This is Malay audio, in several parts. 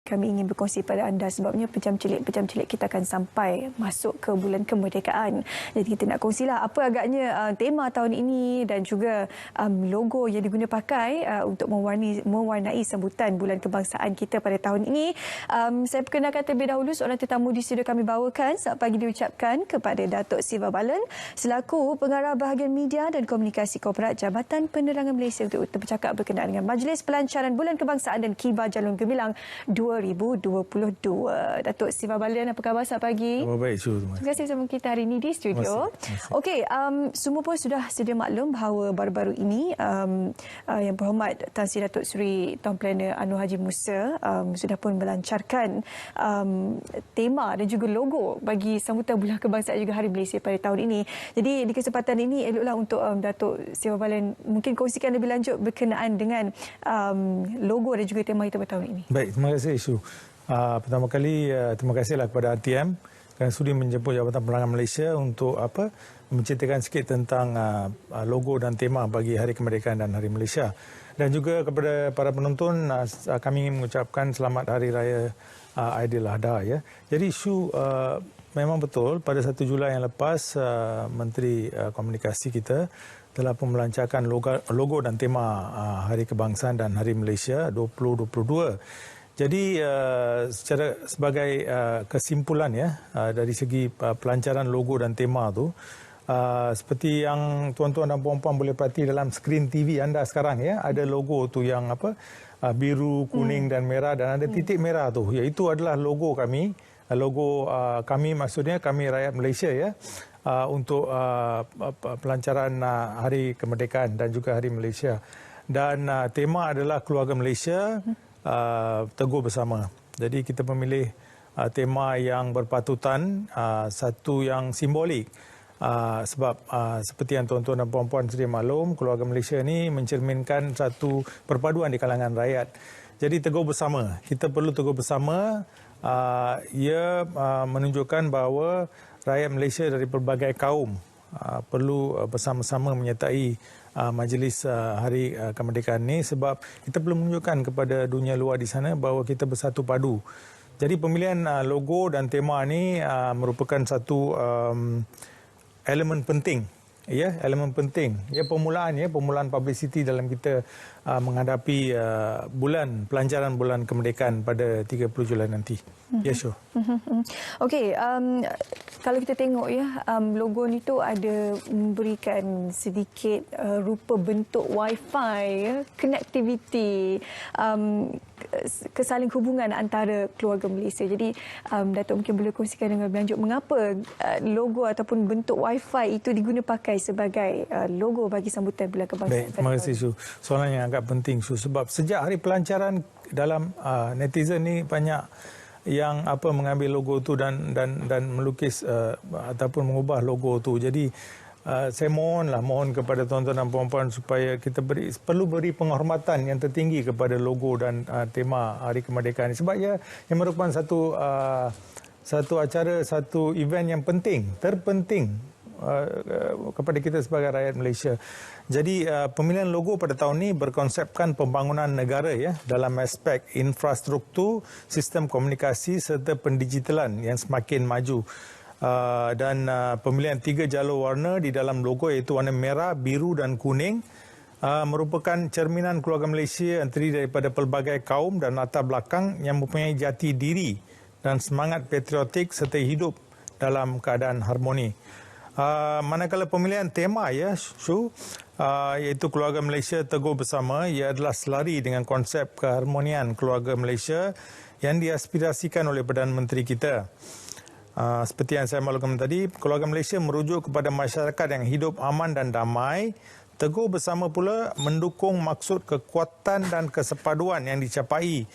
kami ingin berkongsi pada anda sebabnya pejam celik kita akan sampai masuk ke bulan kemerdekaan. Jadi kita nak kongsilah apa agaknya tema tahun ini dan juga logo yang diguna pakai untuk mewarnai sambutan bulan kebangsaan kita pada tahun ini. Saya perkenalkan terlebih dahulu seorang tetamu di studio kami bawakan. Selamat pagi diucapkan kepada Datuk Siva Balan selaku Pengarah Bahagian Media dan Komunikasi Korporat Jabatan Penerangan Malaysia untuk bercakap berkenaan dengan Majlis Pelancaran Bulan Kebangsaan dan Kibar Jalur Gemilang 2022. Datuk Siva Balan, apa khabar? Selamat pagi. Khabar baik, Su. Terima kasih bersama kita hari ini di studio. Okey, semua pun sudah sedia maklum bahawa baru-baru ini Yang Berhormat Tan Sri Datuk Seri Tuan Perdana Anwar Haji Musa sudah pun melancarkan tema dan juga logo bagi sambutan Bulan Kebangsaan juga Hari Malaysia pada tahun ini. Jadi di kesempatan ini eloklah untuk Datuk Siva Balan mungkin kongsikan lebih lanjut berkenaan dengan logo dan juga tema kita pada tahun ini. Baik, terima kasih, Su. Pertama kali, terima kasihlah kepada RTM kerana sudi menjemput Jabatan Penerangan Malaysia untuk menceritakan sikit tentang logo dan tema bagi Hari Kemerdekaan dan Hari Malaysia. Dan juga kepada para penonton, kami ingin mengucapkan selamat Hari Raya Aidiladha. Ya. Jadi, Su, memang betul pada 1 Julai yang lepas, Menteri Komunikasi kita telah pun melancarkan logo dan tema Hari Kebangsaan dan Hari Malaysia 2022. Jadi sebagai kesimpulan ya dari segi pelancaran logo dan tema tu, seperti yang tuan-tuan dan puan-puan boleh perhati dalam skrin TV anda sekarang ya, ada logo tu yang biru, kuning dan merah dan ada titik merah tu, iaitu adalah logo kami. Logo kami maksudnya kami rakyat Malaysia ya, untuk pelancaran Hari Kemerdekaan dan juga Hari Malaysia. Dan tema adalah Keluarga Malaysia teguh bersama. Jadi kita memilih tema yang berpatutan, satu yang simbolik. Sebab seperti yang tuan-tuan dan puan-puan sedia maklum, Keluarga Malaysia ini mencerminkan satu perpaduan di kalangan rakyat. Jadi teguh bersama. Kita perlu teguh bersama. Ia menunjukkan bahawa rakyat Malaysia dari pelbagai kaum perlu bersama-sama menyertai majlis Hari Kemerdekaan ini sebab kita perlu menunjukkan kepada dunia luar di sana bahawa kita bersatu padu. Jadi pemilihan logo dan tema ini merupakan satu elemen penting. Ya, elemen penting. Ya, permulaan publicity dalam kita menghadapi pelancaran bulan kemerdekaan pada 30 Julai nanti. Ya, sure. Okey, kalau kita tengok ya, logo ni tu ada memberikan sedikit rupa bentuk wifi ya, connectivity, kesaling hubungan antara keluarga Malaysia. Jadi Datuk mungkin boleh kongsikan dengan lebih lanjut mengapa logo ataupun bentuk wifi itu diguna pakai sebagai logo bagi sambutan Bulan Kebangsaan. Baik, terima kasih, Su. Soalan yang agak penting, Su. Sebab sejak hari pelancaran dalam netizen ni banyak yang mengambil logo tu dan melukis ataupun mengubah logo tu. Jadi saya mohon kepada tuan-tuan dan puan-puan supaya kita perlu beri penghormatan yang tertinggi kepada logo dan tema Hari Kemerdekaan ini sebab ia merupakan satu acara, satu event yang terpenting kepada kita sebagai rakyat Malaysia. Jadi pemilihan logo pada tahun ini berkonsepkan pembangunan negara ya dalam aspek infrastruktur, sistem komunikasi serta pendigitalan yang semakin maju. Dan pemilihan 3 jalur warna di dalam logo iaitu warna merah, biru dan kuning merupakan cerminan keluarga Malaysia yang terdiri daripada pelbagai kaum dan latar belakang yang mempunyai jati diri dan semangat patriotik serta hidup dalam keadaan harmoni. Manakala pemilihan tema ya, Su, iaitu Keluarga Malaysia teguh bersama, ia adalah selari dengan konsep keharmonian keluarga Malaysia yang diaspirasikan oleh Perdana Menteri kita. Seperti yang saya maklumkan tadi, Keluarga Malaysia merujuk kepada masyarakat yang hidup aman dan damai. Teguh bersama pula mendukung maksud kekuatan dan kesepaduan yang dicapai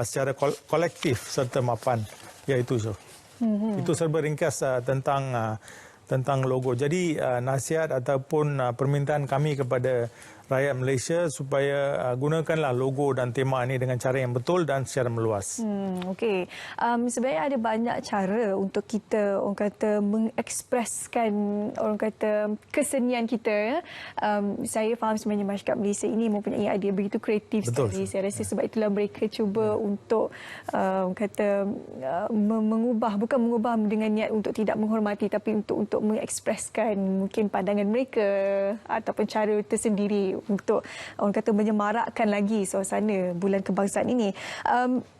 secara kolektif serta mapan. Iaitu, Su. Itu serba ringkas tentang logo. Jadi nasihat ataupun permintaan kami kepada rakyat Malaysia supaya gunakanlah logo dan tema ini dengan cara yang betul dan secara meluas. Okey. Sebenarnya ada banyak cara untuk kita orang kata mengekspreskan orang kata kesenian kita ya. Saya faham sebenarnya masyarakat Malaysia ini mempunyai idea begitu kreatif sekali. Saya rasa sebab itulah mereka cuba untuk bukan mengubah dengan niat untuk tidak menghormati, tapi untuk mengekspreskan mungkin pandangan mereka ataupun cara tersendiri untuk orang kata menyemarakkan lagi suasana bulan kebangsaan ini.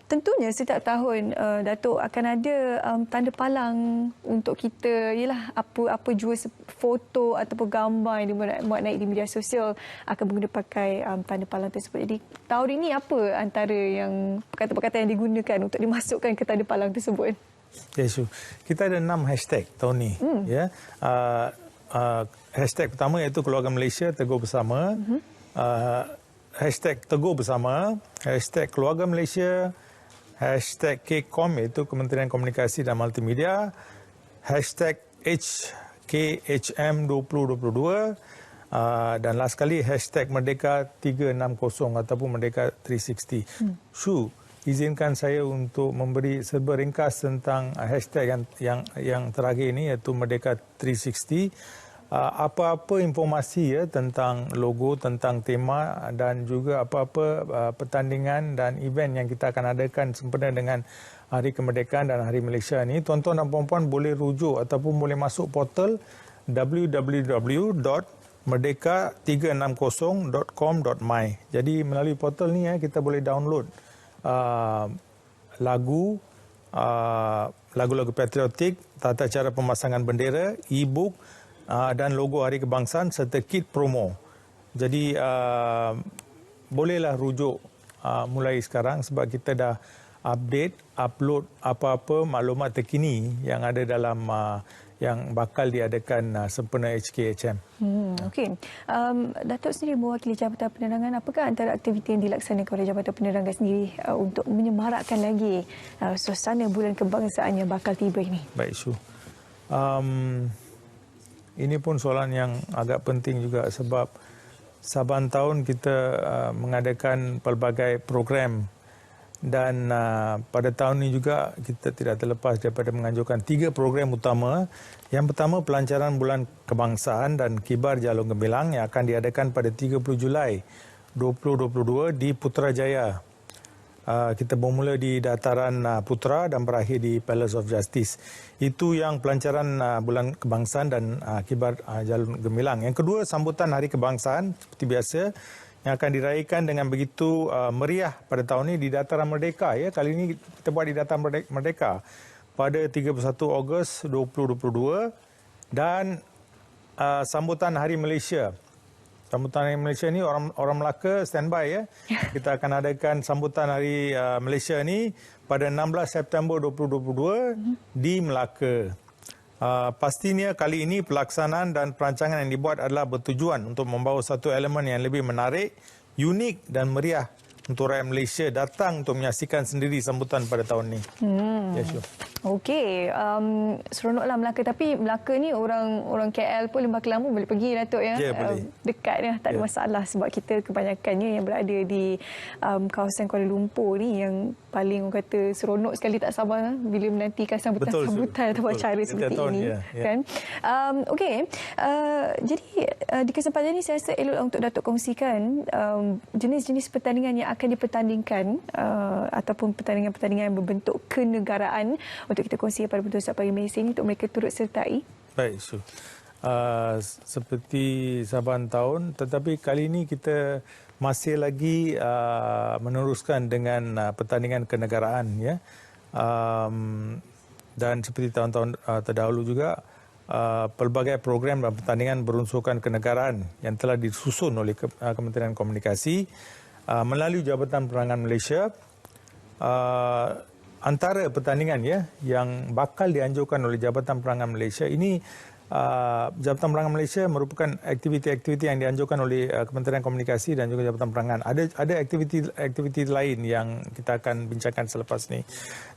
Tentunya setiap tahun Datuk akan ada tanda palang untuk kita, ialah apa jua foto ataupun gambar yang dimuat naik di media sosial akan menggunakan pakai tanda palang tersebut. Jadi tahun ini apa antara yang perkataan-perkataan yang digunakan untuk dimasukkan ke tanda palang tersebut? Yes, kita ada 6 hashtag tahun ni. Ya. Hashtag pertama iaitu Keluarga Malaysia Teguh Bersama. Hashtag Teguh Bersama, hashtag Keluarga Malaysia, hashtag KCOM iaitu Kementerian Komunikasi dan Multimedia, hashtag HKHM 2022 dan last kali hashtag Merdeka 360 ataupun Merdeka 360. Shu, izinkan saya untuk memberi serba ringkas tentang hashtag yang terakhir ini iaitu Merdeka 360. Apa-apa informasi ya tentang logo, tentang tema dan juga apa-apa pertandingan dan event yang kita akan adakan sempena dengan Hari Kemerdekaan dan Hari Malaysia ini, tuan-tuan dan puan-puan boleh rujuk ataupun boleh masuk portal www.merdeka360.com.my. Jadi melalui portal ni kita boleh download lagu-lagu patriotik, tata cara pemasangan bendera, e-book dan logo Hari Kebangsaan serta kit promo. Jadi bolehlah rujuk mulai sekarang sebab kita dah upload apa-apa maklumat terkini yang ada dalam yang bakal diadakan sempena HKHM. Okey. Datuk sendiri mewakili Jabatan Penerangan, apakah antara aktiviti yang dilaksanakan oleh Jabatan Penerangan sendiri untuk menyemarakkan lagi suasana bulan kebangsaan yang bakal tiba ini? Baik, Syu. Ini pun soalan yang agak penting juga sebab saban tahun kita mengadakan pelbagai program dan pada tahun ini juga kita tidak terlepas daripada menganjurkan 3 program utama. Yang pertama, pelancaran Bulan Kebangsaan dan Kibar Jalur Gemilang yang akan diadakan pada 30 Julai 2022 di Putrajaya. Kita bermula di Dataran Putra dan berakhir di Palace of Justice. Itu yang pelancaran Bulan Kebangsaan dan Kibar Jalur Gemilang. Yang kedua, sambutan Hari Kebangsaan seperti biasa yang akan diraihkan dengan begitu meriah pada tahun ini di Dataran Merdeka. Ya, kali ini kita buat di Dataran Merdeka pada 31 Ogos 2022 dan sambutan Hari Malaysia. Sambutan Hari Malaysia ni orang Melaka standby ya. Kita akan adakan sambutan Hari Malaysia ni pada 16 September 2022 di Melaka. Pastinya kali ini pelaksanaan dan perancangan yang dibuat adalah bertujuan untuk membawa satu elemen yang lebih menarik, unik dan meriah untuk rakyat Malaysia datang untuk menyaksikan sendiri sambutan pada tahun ini. Ya, sure. Okey, seronoklah Melaka. Tapi Melaka ni orang KL pun Lembah Kelang pun boleh pergi, Datuk ya. Boleh. Dekat ya, tak ada masalah sebab kita kebanyakannya yang berada di kawasan Kuala Lumpur ni yang paling orang kata seronok sekali, tak sabar bila menantikan sambutan atau acara seperti ini. Kan? Okey, jadi di kesempatan ini saya rasa elok untuk Datuk kongsikan jenis-jenis pertandingan yang akan dipertandingkan ataupun pertandingan-pertandingan yang berbentuk kenegaraan untuk kita kongsikan pada Bursa Pagi Malaysia ini untuk mereka turut sertai. Baik, Su. Seperti saban tahun, tetapi kali ini kita masih lagi meneruskan dengan pertandingan kenegaraan ya. Dan seperti tahun-tahun terdahulu juga pelbagai program dan pertandingan berunsurkan kenegaraan yang telah disusun oleh Kementerian Komunikasi melalui Jabatan Penerangan Malaysia. Antara pertandingan ya yang bakal dianjurkan oleh Jabatan Penerangan Malaysia ini, Jabatan Penerangan Malaysia merupakan aktiviti-aktiviti yang dianjurkan oleh Kementerian Komunikasi dan juga Jabatan Penerangan. Ada aktiviti lain yang kita akan bincangkan selepas ini.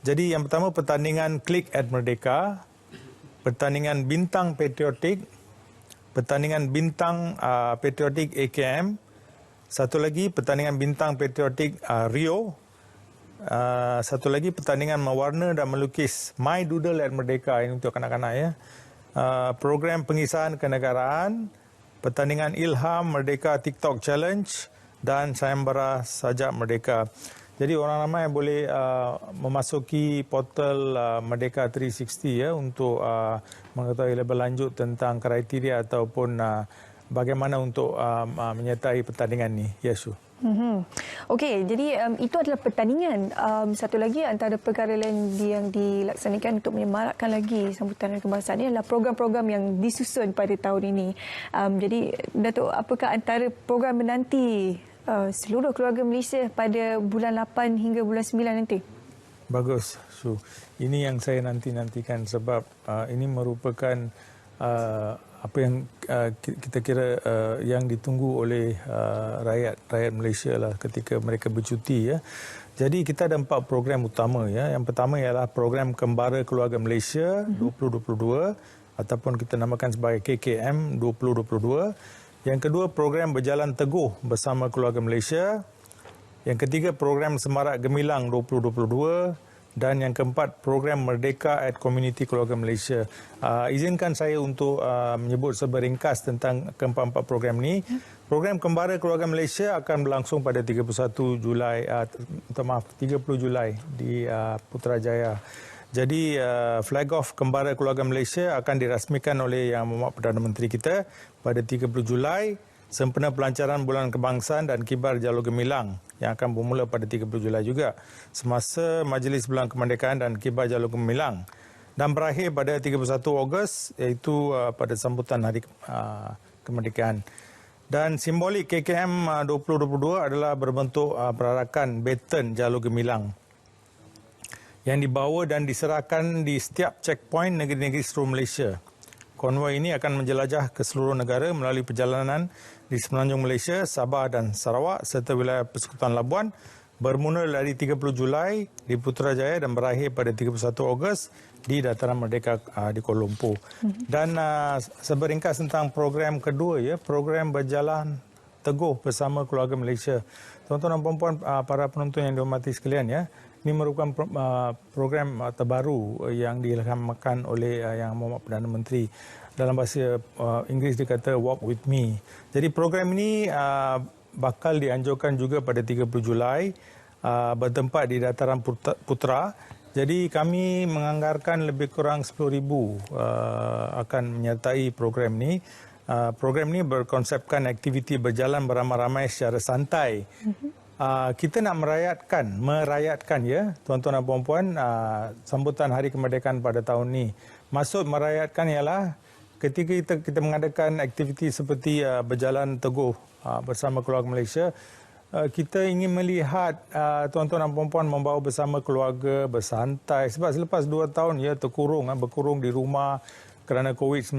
Jadi yang pertama, pertandingan Click at Merdeka, pertandingan Bintang Patriotik, pertandingan Bintang Patriotik AKM, Satu lagi pertandingan bintang patriotik Rio. Satu lagi pertandingan mewarna dan melukis My Doodle at Merdeka, ini untuk kanak-kanak ya. Program pengisahan kenegaraan, pertandingan Ilham Merdeka TikTok Challenge dan sayembara Sajak Merdeka. Jadi orang ramai boleh memasuki portal Merdeka 360 ya untuk mengetahui lebih lanjut tentang kriteria ataupun bagaimana untuk menyertai pertandingan ni. Yes, Shu. Okey, jadi itu adalah pertandingan. Satu lagi antara perkara lain yang dilaksanakan untuk menyemarakkan lagi sambutan Hari Kebangsaan ini adalah program-program yang disusun pada tahun ini. Jadi, Datuk, apakah antara program menanti seluruh keluarga Malaysia pada bulan 8 hingga bulan 9 nanti? Bagus, Shu. Ini yang saya nantikan sebab ini merupakan apa yang kita kira yang ditunggu oleh rakyat Malaysia lah ketika mereka bercuti ya. Jadi kita ada 4 program utama ya. Yang pertama ialah program Kembara Keluarga Malaysia 2022 ataupun kita namakan sebagai KKM 2022. Yang kedua program Berjalan Teguh bersama Keluarga Malaysia. Yang ketiga program Semarak Gemilang 2022. Dan yang keempat, program Merdeka at Community Keluarga Malaysia. Izinkan saya untuk menyebut seberingkas tentang keempat-empat program ini. Program Kembara Keluarga Malaysia akan berlangsung pada 30 Julai di Putrajaya. Jadi, flag off Kembara Keluarga Malaysia akan dirasmikan oleh Yang Mohd Perdana Menteri kita pada 30 Julai. Sempena pelancaran Bulan Kebangsaan dan Kibar Jalur Gemilang yang akan bermula pada 30 Julai juga semasa Majlis Bulan Kemerdekaan dan Kibar Jalur Gemilang dan berakhir pada 31 Ogos iaitu pada sambutan Hari Kemerdekaan. Dan simbolik KKM 2022 adalah berbentuk perarakan baton Jalur Gemilang yang dibawa dan diserahkan di setiap checkpoint negeri-negeri seluruh Malaysia. Konvoi ini akan menjelajah ke seluruh negara melalui perjalanan di Semenanjung Malaysia, Sabah dan Sarawak serta wilayah Persekutuan Labuan bermula dari 30 Julai di Putrajaya dan berakhir pada 31 Ogos di Dataran Merdeka di Kuala Lumpur. Dan seberingkas tentang program kedua ya, program Berjalan Teguh bersama Keluarga Malaysia. Tuan-tuan dan puan-puan para penonton yang dihormati sekalian ya, ini merupakan program terbaru yang diilhamkan oleh Yang Mohd Perdana Menteri. Dalam bahasa Inggeris dikata Walk With Me. Jadi program ini bakal dianjurkan juga pada 30 Julai bertempat di Dataran Putra. Jadi kami menganggarkan lebih kurang 10,000 akan menyertai program ini. Program ini berkonsepkan aktiviti berjalan beramai-ramai secara santai. Kita nak merayatkan ya tuan-tuan dan puan-puan sambutan Hari Kemerdekaan pada tahun ini. Maksud merayatkan ialah ketika kita mengadakan aktiviti seperti Berjalan Teguh bersama Keluarga Malaysia, kita ingin melihat tuan-tuan dan puan-puan membawa bersama keluarga bersantai sebab selepas 2 tahun ya berkurung di rumah kerana COVID-19.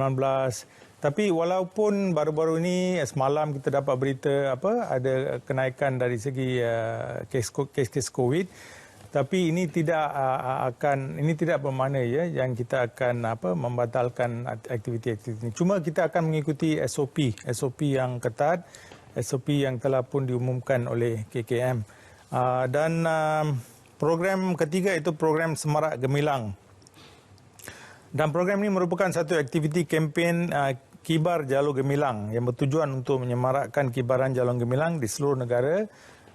Tapi walaupun baru-baru ini semalam kita dapat berita ada kenaikan dari segi kes COVID, tapi ini tidak bermakna ya yang kita akan membatalkan aktiviti-aktiviti ini. Cuma kita akan mengikuti SOP yang ketat, SOP yang telah pun diumumkan oleh KKM. Dan program ketiga itu program Semarak Gemilang. Dan program ini merupakan satu aktiviti kempen Kibar Jalur Gemilang yang bertujuan untuk menyemarakkan kibaran Jalur Gemilang di seluruh negara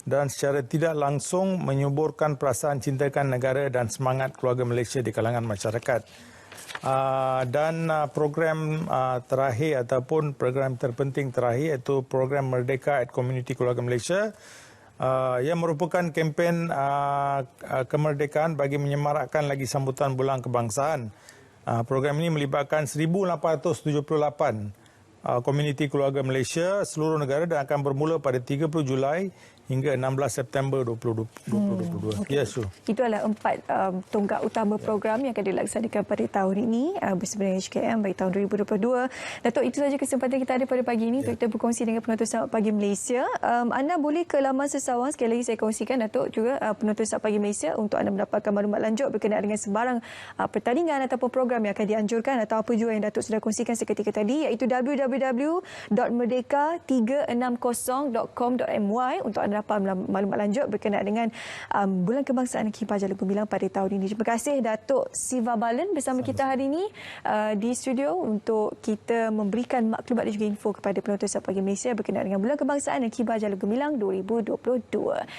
dan secara tidak langsung menyuburkan perasaan cintakan negara dan semangat keluarga Malaysia di kalangan masyarakat. Dan program terakhir ataupun program terpenting terakhir iaitu program Merdeka at Community Keluarga Malaysia yang merupakan kempen kemerdekaan bagi menyemarakkan lagi sambutan Bulan Kebangsaan. Program ini melibatkan 1,878 komuniti keluarga Malaysia seluruh negara dan akan bermula pada 30 Julai hingga 16 September 2022. Ya, sure. Itu adalah 4 tonggak utama program yang akan dilaksanakan pada tahun ini bersama dengan HKM bagi tahun 2022. Datuk, itu saja kesempatan kita ada pada pagi ini untuk kita berkongsi dengan penonton Selamat Pagi Malaysia. Anda boleh ke laman Sesawang, sekali lagi saya kongsikan Datuk juga penonton Selamat Pagi Malaysia untuk anda mendapatkan maklumat lanjut berkenaan dengan sebarang pertandingan ataupun program yang akan dianjurkan atau apa juga yang Datuk sudah kongsikan seketika tadi, iaitu www.merdeka360.com.my untuk anda dapat maklumat lanjut berkenaan dengan Bulan Kebangsaan Kibar Jalur Gemilang pada tahun ini. Terima kasih Datuk Siva Balan bersama kita hari ini di studio untuk kita memberikan maklumat dan juga info kepada penonton Selamat Pagi Malaysia berkenaan dengan Bulan Kebangsaan dan Kibar Jalur Gemilang 2022.